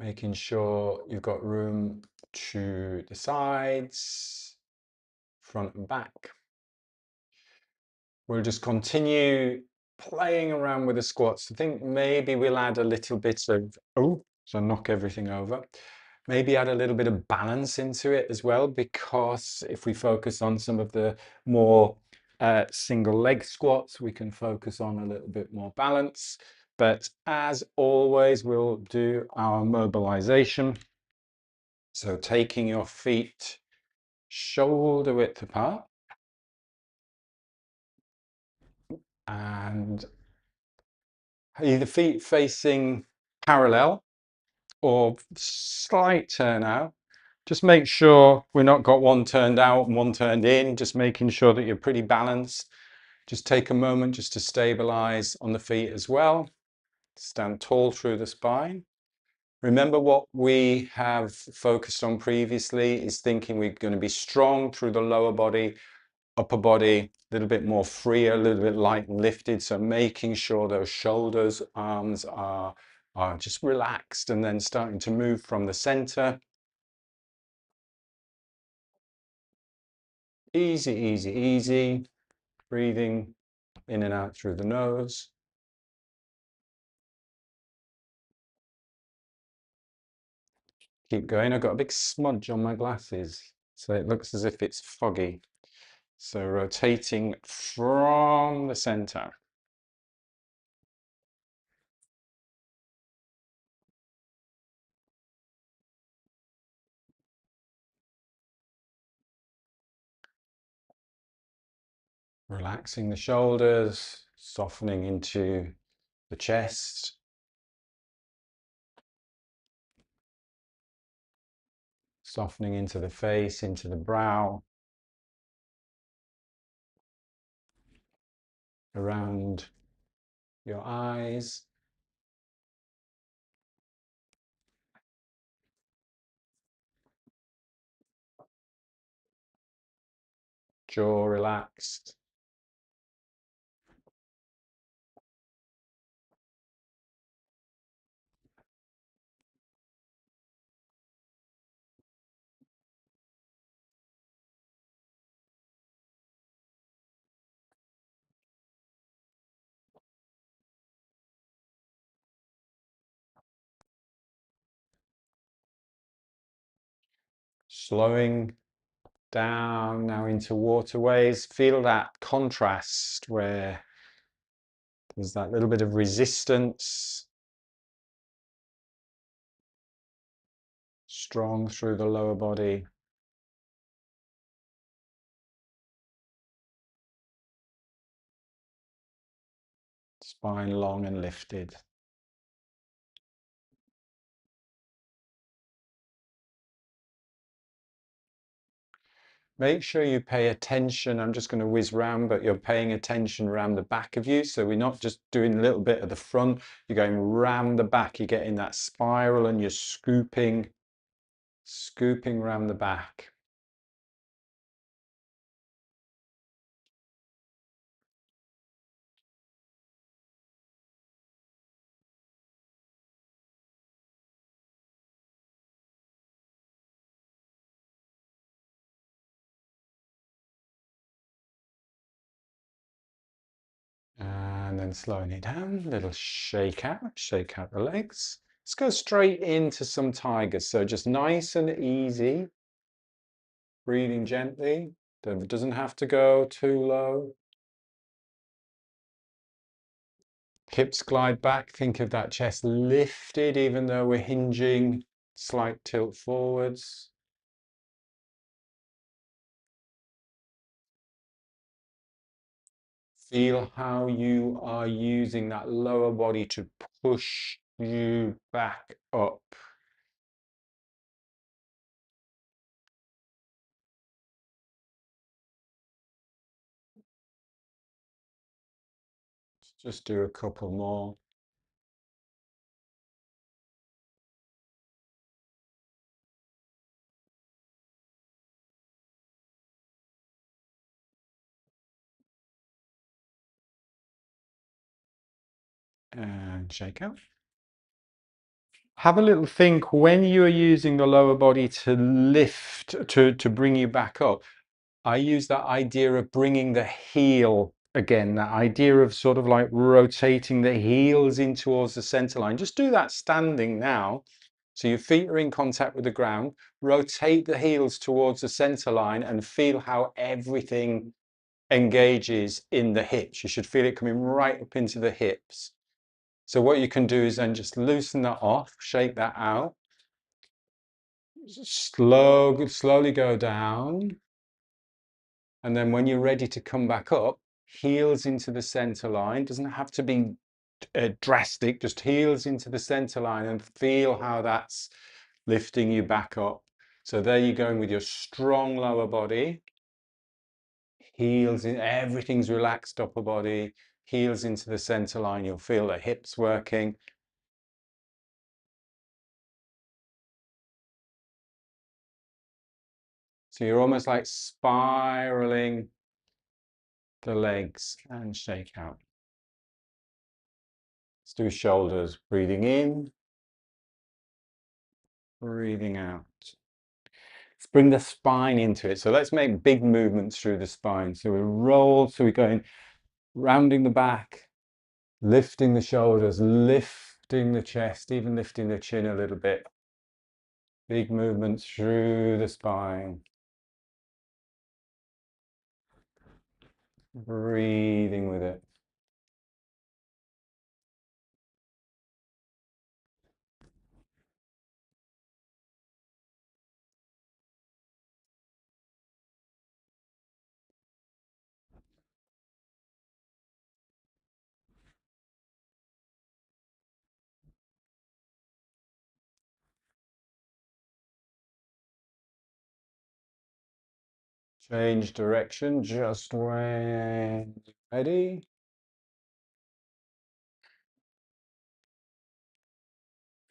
Making sure you've got room to the sides, front and back. We'll just continue playing around with the squats. I think maybe we'll add a little bit of, so knock everything over. Maybe add a little bit of balance into it as well, because if we focus on some of the more single leg squats, we can focus on a little bit more balance. But as always, we'll do our mobilization. So taking your feet shoulder width apart and either feet facing parallel or slight turn out. Just make sure we're not got one turned out and one turned in, just making sure that you're pretty balanced. Just take a moment just to stabilize on the feet as well. Stand tall through the spine. Remember what we have focused on previously is thinking we're going to be strong through the lower body, upper body, a little bit more freer, a little bit light and lifted. So making sure those shoulders, arms are just relaxed and then starting to move from the center. Easy, easy, easy. Breathing in and out through the nose. Keep going. I've got a big smudge on my glasses, so it looks as if it's foggy. So rotating from the center. Relaxing the shoulders, softening into the chest. Softening into the face, into the brow. Around your eyes. Jaw relaxed. Slowing down now into waterways. Feel that contrast where there's that little bit of resistance. Strong through the lower body. Spine long and lifted. Make sure you pay attention. I'm just going to whiz round, but you're paying attention around the back of you. So we're not just doing a little bit at the front. You're going round the back. You're getting that spiral and you're scooping around the back. And then slowing it down, little shake out the legs. Let's go straight into some tigers. So just nice and easy, breathing gently. It doesn't have to go too low. Hips glide back. Think of that chest lifted, even though we're hinging, slight tilt forwards. Feel how you are using that lower body to push you back up. Just do a couple more. And shake out. Have a little think when you are using the lower body to lift, to bring you back up. I use that idea of bringing the heel again, that idea of sort of like rotating the heels in towards the center line. Just do that standing now. So your feet are in contact with the ground. Rotate the heels towards the center line and feel how everything engages in the hips. You should feel it coming right up into the hips. So what you can do is then just loosen that off, shake that out. Slowly go down. And then when you're ready to come back up, heels into the center line. Doesn't have to be drastic, just heels into the center line and feel how that's lifting you back up. So there you're going with your strong lower body, heels in, everything's relaxed upper body, heels into the center line. You'll feel the hips working. So you're almost like spiraling the legs and shake out. Let's do shoulders, breathing in, breathing out. Let's bring the spine into it. So let's make big movements through the spine. So we roll, so we're going rounding the back, lifting the shoulders, lifting the chest, even lifting the chin a little bit. Big movements through the spine. Breathing with it. Change direction just when you're ready.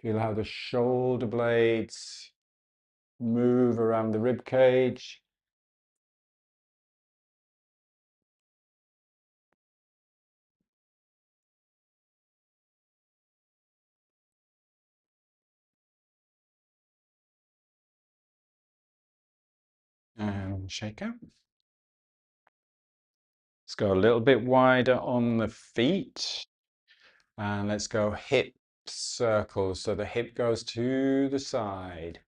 Feel how the shoulder blades move around the rib cage. And shake out. Let's go a little bit wider on the feet. And let's go hip circles. So the hip goes to the side,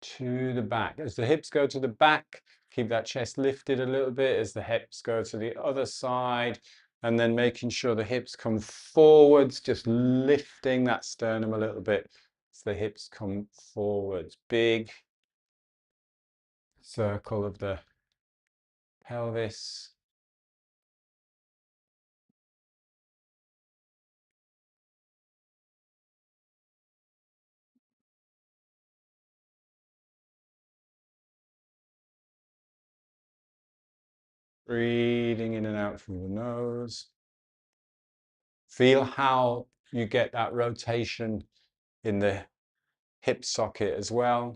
to the back. As the hips go to the back, keep that chest lifted a little bit as the hips go to the other side. And then making sure the hips come forwards, just lifting that sternum a little bit as the hips come forwards. Big circle of the pelvis. Breathing in and out through the nose. Feel how you get that rotation in the hip socket as well.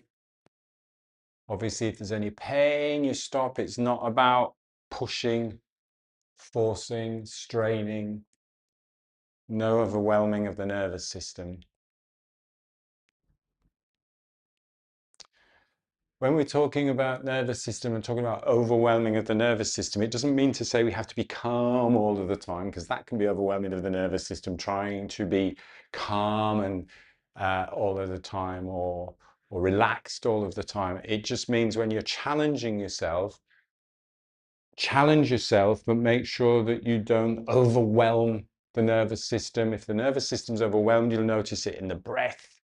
Obviously, if there's any pain, you stop. It's not about pushing, forcing, straining, no overwhelming of the nervous system. When we're talking about nervous system and talking about overwhelming of the nervous system, it doesn't mean to say we have to be calm all of the time, because that can be overwhelming of the nervous system, trying to be calm and all of the time, or relaxed all of the time. It just means when you're challenging yourself, challenge yourself, but make sure that you don't overwhelm the nervous system. If the nervous system's overwhelmed, you'll notice it in the breath,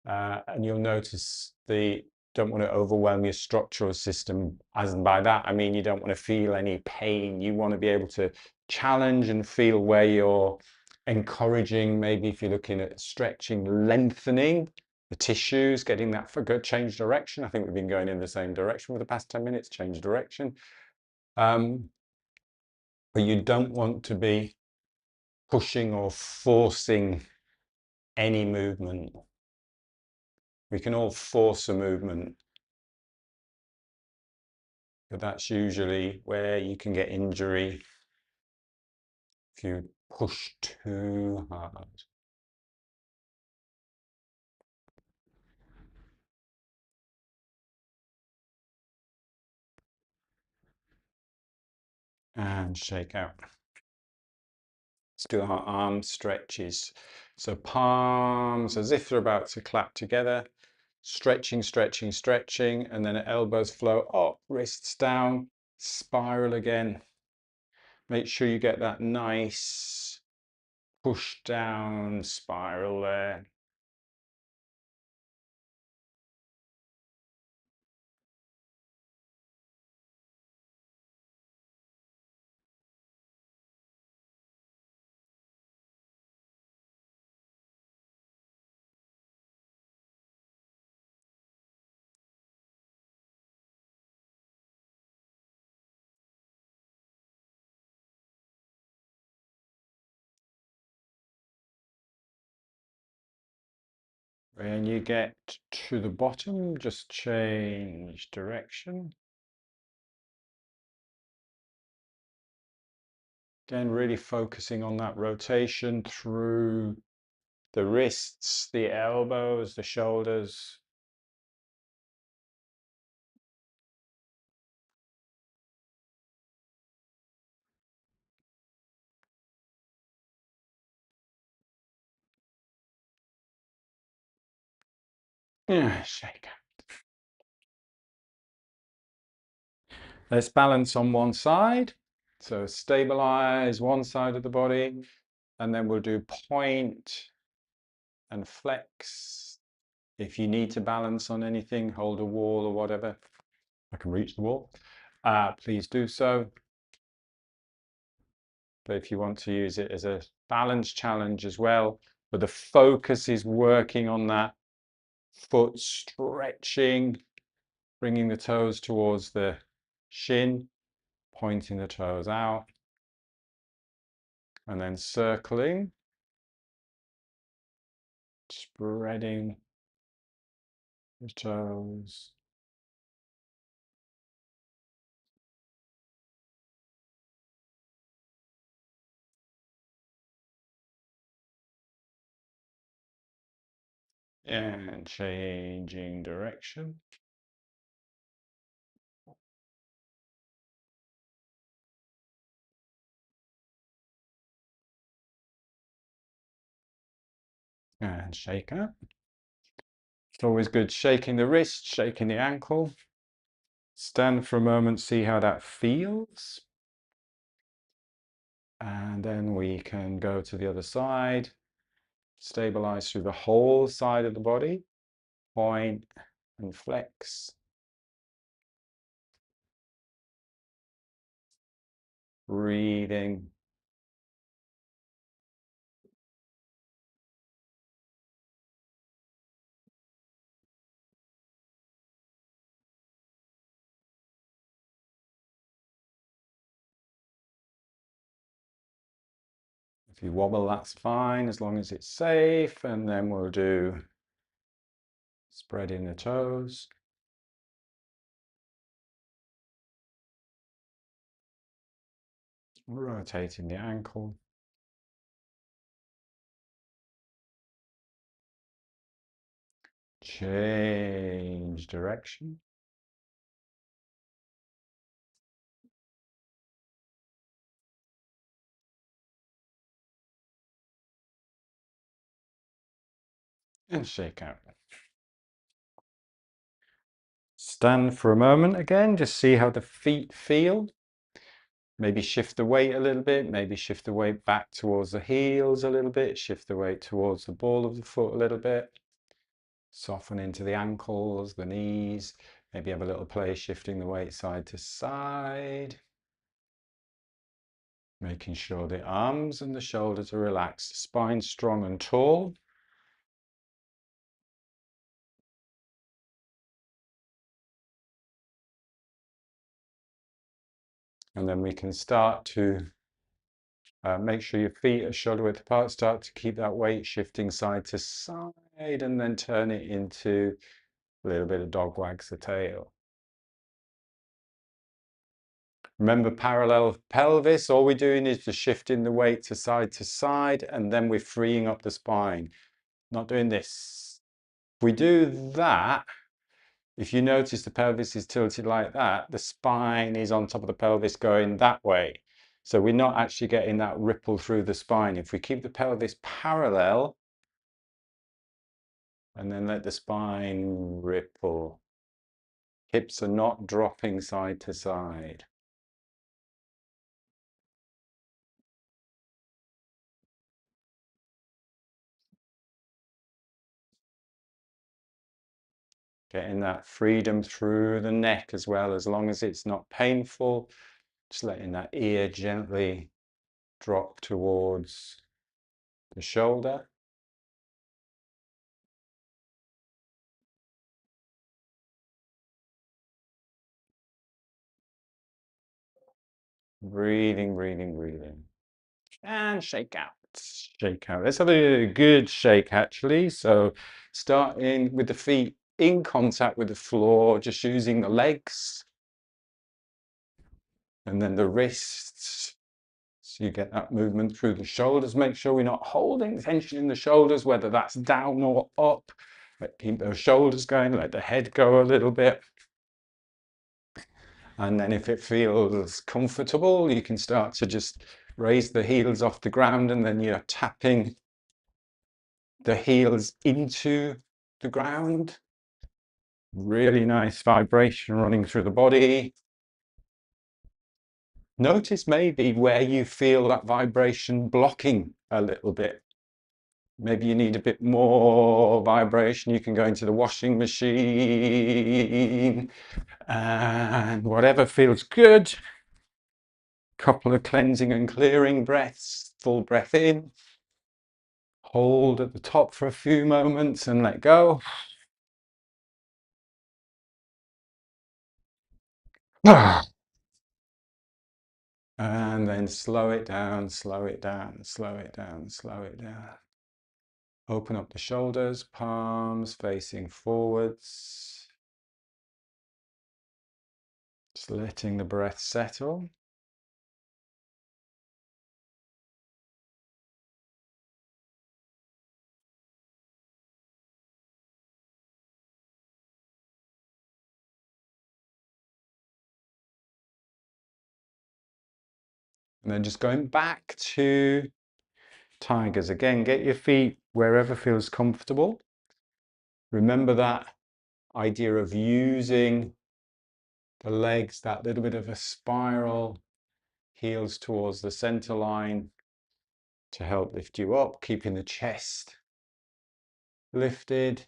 and you'll notice the don't want to overwhelm your structural system. As and by that, I mean you don't want to feel any pain. You want to be able to challenge and feel where you're encouraging. Maybe if you're looking at stretching, lengthening the tissues, getting that for good change direction. I think we've been going in the same direction for the past 10 minutes, change direction. But you don't want to be pushing or forcing any movement. We can all force a movement, but that's usually where you can get injury if you push too hard. and shake out. Let's do our arm stretches. So palms as if they're about to clap together, stretching, stretching, stretching, and then elbows flow up, wrists down, spiral again. Make sure you get that nice push down spiral there. When you get to the bottom, just change direction. Again, really focusing on that rotation through the wrists, the elbows, the shoulders. Yeah, shake. Let's balance on one side. So stabilize one side of the body, and then we'll do point and flex. If you need to balance on anything, hold a wall or whatever. I can reach the wall. Please do so. But if you want to use it as a balance challenge as well, but the focus is working on that foot stretching, bringing the toes towards the shin, pointing the toes out, and then circling, spreading the toes. And changing direction. And shake out. It's always good shaking the wrist, shaking the ankle. Stand for a moment, see how that feels. And then we can go to the other side. Stabilize through the whole side of the body. Point and flex. Breathing. If you wobble, that's fine, as long as it's safe. And then we'll do spreading the toes. Rotating the ankle. Change direction. And shake out. Stand for a moment again, just see how the feet feel. Maybe shift the weight a little bit, maybe shift the weight back towards the heels a little bit, shift the weight towards the ball of the foot a little bit. Soften into the ankles, the knees, maybe have a little play shifting the weight side to side. Making sure the arms and the shoulders are relaxed, spine strong and tall. And then we can start to make sure your feet are shoulder width apart. Start to keep that weight shifting side to side, and then turn it into a little bit of dog wags the tail. Remember parallel pelvis, all we're doing is just shifting the weight to side, and then we're freeing up the spine. Not doing this. If we do that, if you notice the pelvis is tilted like that, the spine is on top of the pelvis going that way. So we're not actually getting that ripple through the spine. If we keep the pelvis parallel and then let the spine ripple, hips are not dropping side to side. Getting that freedom through the neck as well, as long as it's not painful. Just letting that ear gently drop towards the shoulder. Breathing, breathing, breathing. And shake out. Shake out. Let's have a good shake actually. So starting with the feet in contact with the floor, just using the legs and then the wrists. So you get that movement through the shoulders. Make sure we're not holding tension in the shoulders, whether that's down or up. But keep those shoulders going, let the head go a little bit. And then if it feels comfortable, you can start to just raise the heels off the ground, and then you're tapping the heels into the ground. Really nice vibration running through the body. Notice maybe where you feel that vibration blocking a little bit. Maybe you need a bit more vibration. You can go into the washing machine and whatever feels good. Couple of cleansing and clearing breaths. Full breath in. Hold at the top for a few moments and let go. And then slow it down, slow it down, slow it down, slow it down. Open up the shoulders, palms facing forwards. Just letting the breath settle. And then just going back to tigers. Again, get your feet wherever feels comfortable. Remember that idea of using the legs, that little bit of a spiral, heels towards the center line to help lift you up, keeping the chest lifted.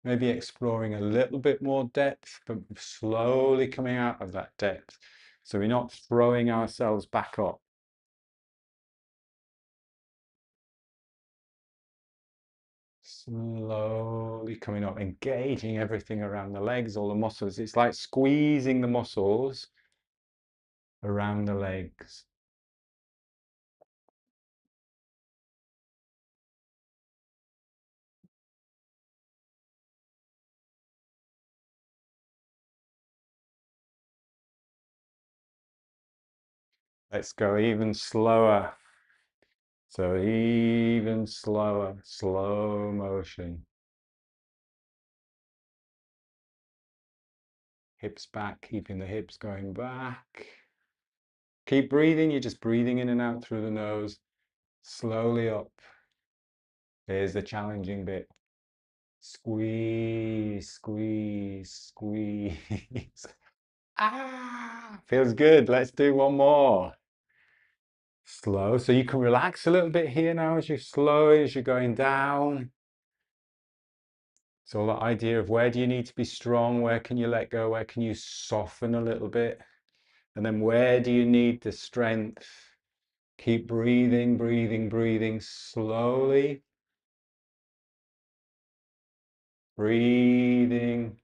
Maybe exploring a little bit more depth, but slowly coming out of that depth. So we're not throwing ourselves back up. Slowly coming up, engaging everything around the legs, all the muscles. It's like squeezing the muscles around the legs. Let's go even slower. So even slower, slow motion. Hips back, keeping the hips going back. Keep breathing, you're just breathing in and out through the nose, slowly up. Here's the challenging bit. Squeeze, squeeze, squeeze. Ah, feels good. Let's do one more. Slow. So you can relax a little bit here now as you're slow, as you're going down. So that idea of where do you need to be strong? Where can you let go? Where can you soften a little bit? And then where do you need the strength? Keep breathing, breathing, breathing slowly. Breathing.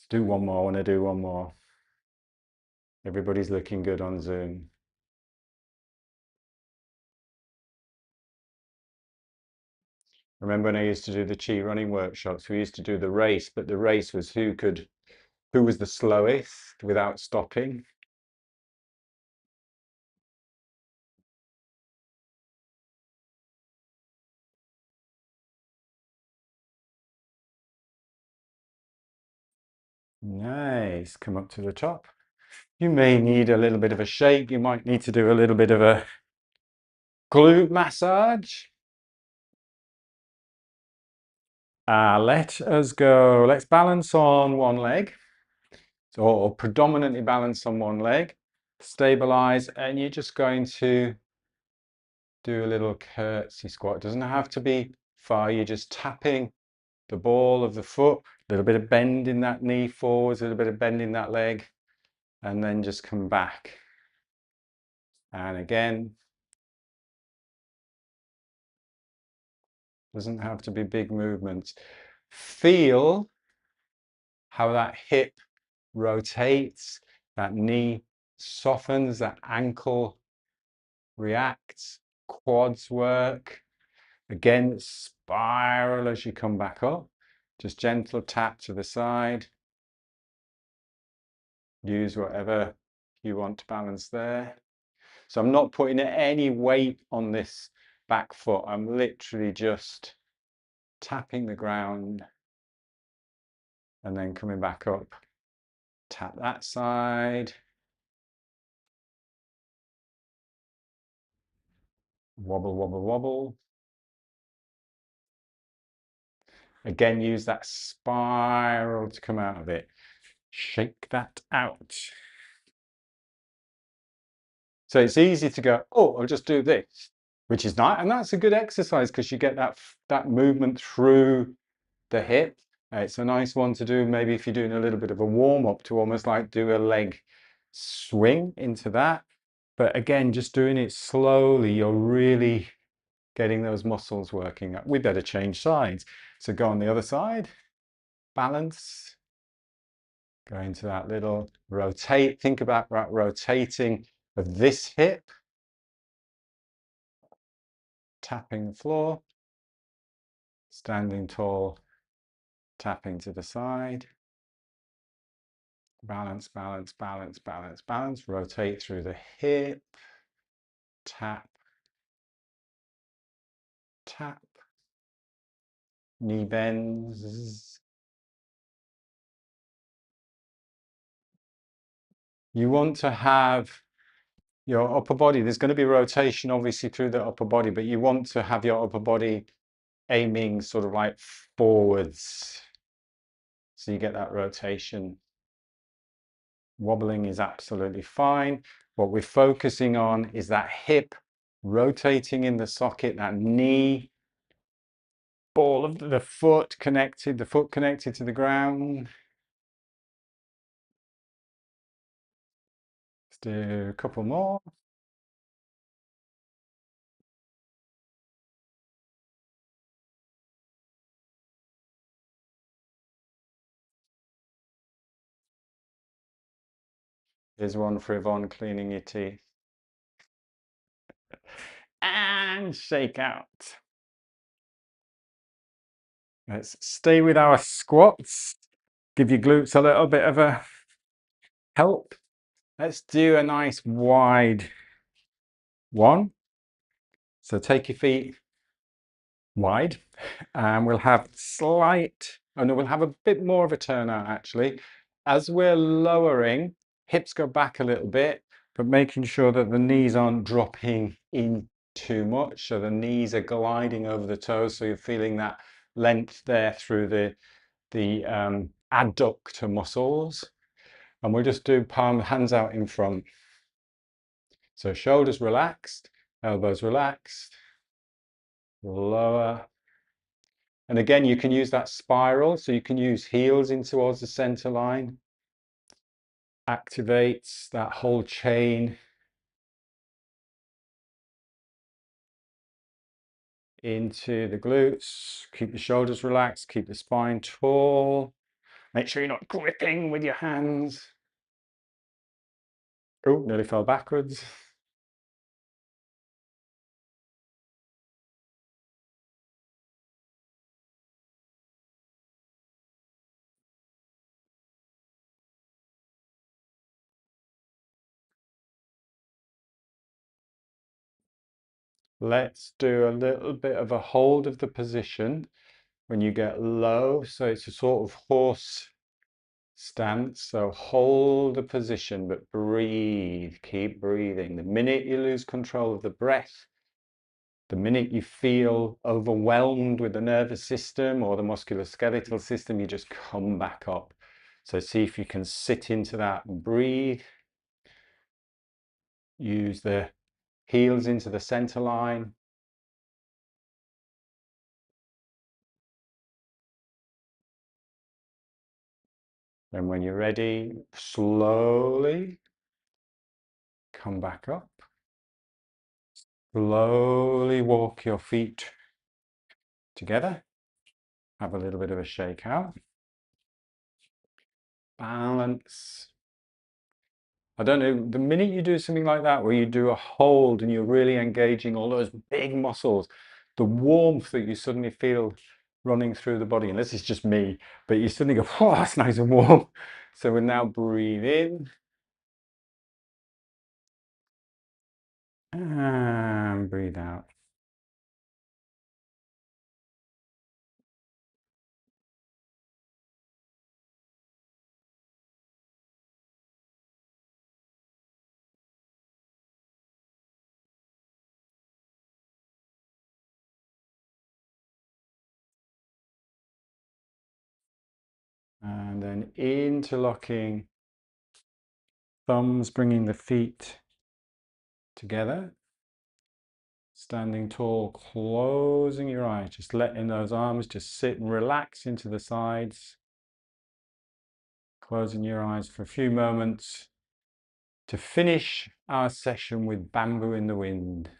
Let's do one more. I want to do one more. Everybody's looking good on Zoom. Remember when I used to do the Chi running workshops, we used to do the race, but the race was who was the slowest without stopping. Nice. Come up to the top. You may need a little bit of a shake. You might need to do a little bit of a glute massage. Let us go. Let's balance on one leg, or predominantly balance on one leg. Stabilize, and you're just going to do a little curtsy squat. It doesn't have to be far. You're just tapping the ball of the foot, a little bit of bend in that knee forwards, a little bit of bend in that leg, and then just come back. And again, doesn't have to be big movements. Feel how that hip rotates, that knee softens, that ankle reacts, quads work. Again, spiral as you come back up. Just gentle tap to the side. Use whatever you want to balance there. So I'm not putting any weight on this back foot. I'm literally just tapping the ground and then coming back up. Tap that side. Wobble, wobble, wobble. Again, use that spiral to come out of it. Shake that out. So it's easy to go, oh, I'll just do this, which is nice. And that's a good exercise because you get that movement through the hip. It's a nice one to do maybe if you're doing a little bit of a warm-up, to almost like do a leg swing into that. But again, just doing it slowly, you're really getting those muscles working. We better change sides. So go on the other side, balance, go into that little rotate. Think about that rotating of this hip, tapping the floor, standing tall, tapping to the side. Balance, balance, balance, balance, balance. Rotate through the hip. Tap, tap. Knee bends. You want to have your upper body, there's going to be rotation obviously through the upper body, but you want to have your upper body aiming sort of like forwards. So you get that rotation. Wobbling is absolutely fine. What we're focusing on is that hip rotating in the socket, that knee, ball of the foot connected, to the ground. Let's do a couple more. Here's one for Yvonne cleaning your teeth. And shake out. Let's stay with our squats. Give your glutes a little bit of a help. Let's do a nice wide one. So take your feet wide and we'll have we'll have a bit more of a turnout actually. As we're lowering, hips go back a little bit, but making sure that the knees aren't dropping in too much. So the knees are gliding over the toes. So you're feeling that length there through the adductor muscles. And we'll just do hands out in front. So shoulders relaxed, elbows relaxed, lower. And again, you can use that spiral. So you can use heels in towards the center line. Activates that whole chain into the glutes. Keep the shoulders relaxed, keep the spine tall. Make sure you're not gripping with your hands. Oh, nearly fell backwards. Let's do a little bit of a hold of the position when you get low. So it's a sort of horse stance. So hold the position, but breathe, keep breathing. The minute you lose control of the breath, the minute you feel overwhelmed with the nervous system or the musculoskeletal system, you just come back up. So see if you can sit into that and breathe. Use the heels into the center line. And when you're ready, slowly come back up. Slowly walk your feet together. Have a little bit of a shake out. Balance. I don't know, the minute you do something like that, where you do a hold and you're really engaging all those big muscles, the warmth that you suddenly feel running through the body, and this is just me, but you suddenly go, oh, that's nice and warm. So we'll now breathe in. And breathe out. And then interlocking thumbs, bringing the feet together. Standing tall, closing your eyes, just letting those arms just sit and relax into the sides. Closing your eyes for a few moments to finish our session with Bamboo in the Wind.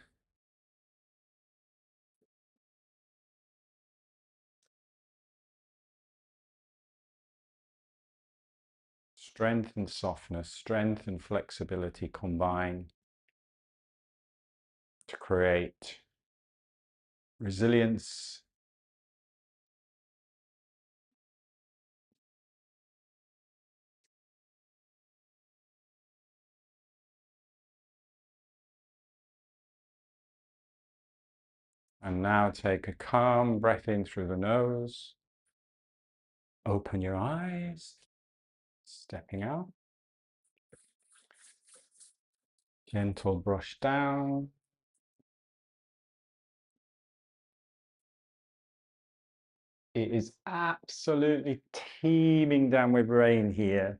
Strength and softness, strength and flexibility combine to create resilience, and now take a calm breath in through the nose. Open your eyes, stepping out. Gentle brush down. It is absolutely teeming down with rain here.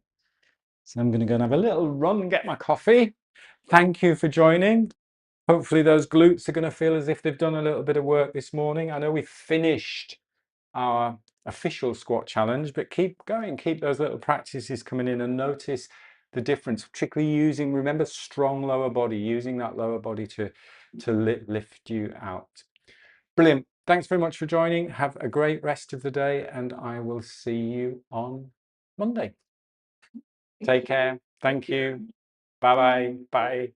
So I'm going to go and have a little run and get my coffee. Thank you for joining. Hopefully those glutes are going to feel as if they've done a little bit of work this morning. I know we finished our official squat challenge, but keep going, keep those little practices coming in and notice the difference, particularly using, remember, strong lower body, using that lower body to lift you out. Brilliant. Thanks very much for joining. Have a great rest of the day, and I will see you on Monday. Take care. Thank you. Bye-bye. Bye.